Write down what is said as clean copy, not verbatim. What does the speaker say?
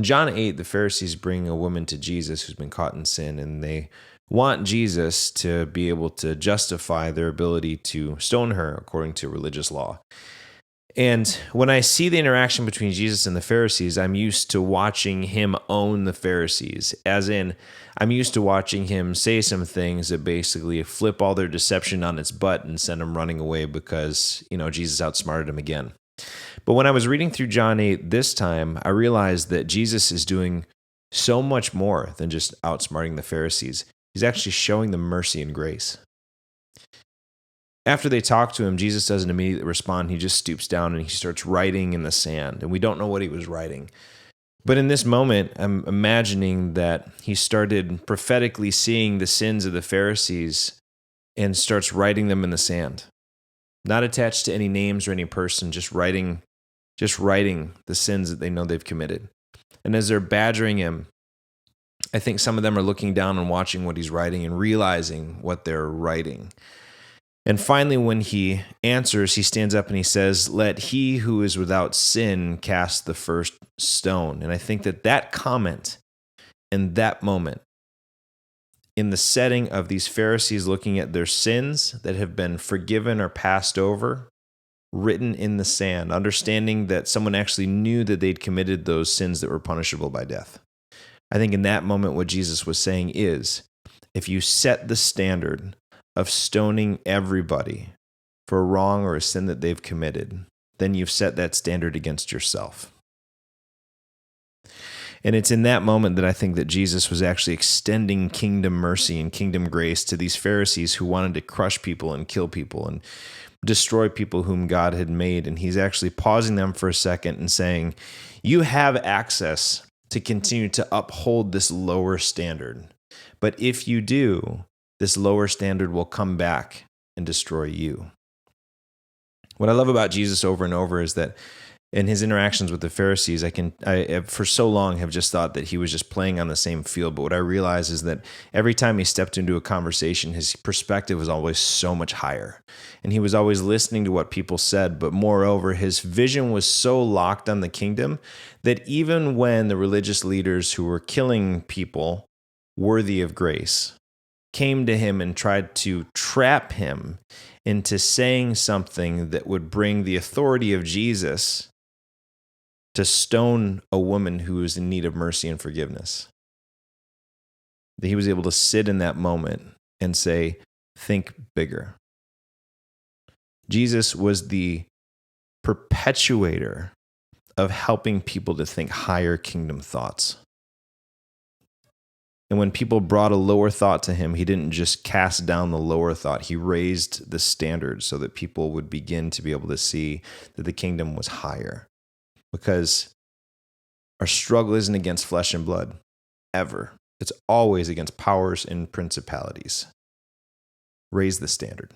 In John 8, the Pharisees bring a woman to Jesus who's been caught in sin, and they want Jesus to be able to justify their ability to stone her according to religious law. And when I see the interaction between Jesus and the Pharisees, I'm used to watching him own the Pharisees, as in, I'm used to watching him say some things that basically flip all their deception on its butt and send them running away because, Jesus outsmarted him again. But when I was reading through John 8 this time, I realized that Jesus is doing so much more than just outsmarting the Pharisees. He's actually showing them mercy and grace. After they talk to him, Jesus doesn't immediately respond. He just stoops down and he starts writing in the sand. And we don't know what he was writing. But in this moment, I'm imagining that he started prophetically seeing the sins of the Pharisees and starts writing them in the sand. Not attached to any names or any person, just writing the sins that they know they've committed. And as they're badgering him, I think some of them are looking down and watching what he's writing and realizing what they're writing. And finally, when he answers, he stands up and he says, "Let he who is without sin cast the first stone." And I think that comment in that moment, in the setting of these Pharisees looking at their sins that have been forgiven or passed over, written in the sand, understanding that someone actually knew that they'd committed those sins that were punishable by death. I think in that moment, what Jesus was saying is, if you set the standard of stoning everybody for a wrong or a sin that they've committed, then you've set that standard against yourself. And it's in that moment that I think that Jesus was actually extending kingdom mercy and kingdom grace to these Pharisees who wanted to crush people and kill people and destroy people whom God had made. And he's actually pausing them for a second and saying, you have access to continue to uphold this lower standard. But if you do, this lower standard will come back and destroy you. What I love about Jesus over and over is that in his interactions with the Pharisees, I for so long have just thought that he was just playing on the same field. But what I realize is that every time he stepped into a conversation, his perspective was always so much higher. And he was always listening to what people said. But moreover, his vision was so locked on the kingdom that even when the religious leaders who were killing people worthy of grace came to him and tried to trap him into saying something that would bring the authority of Jesus to stone a woman who was in need of mercy and forgiveness, that he was able to sit in that moment and say, think bigger. Jesus was the perpetuator of helping people to think higher kingdom thoughts. And when people brought a lower thought to him, he didn't just cast down the lower thought. He raised the standard so that people would begin to be able to see that the kingdom was higher. Because our struggle isn't against flesh and blood, ever. It's always against powers and principalities. Raise the standard.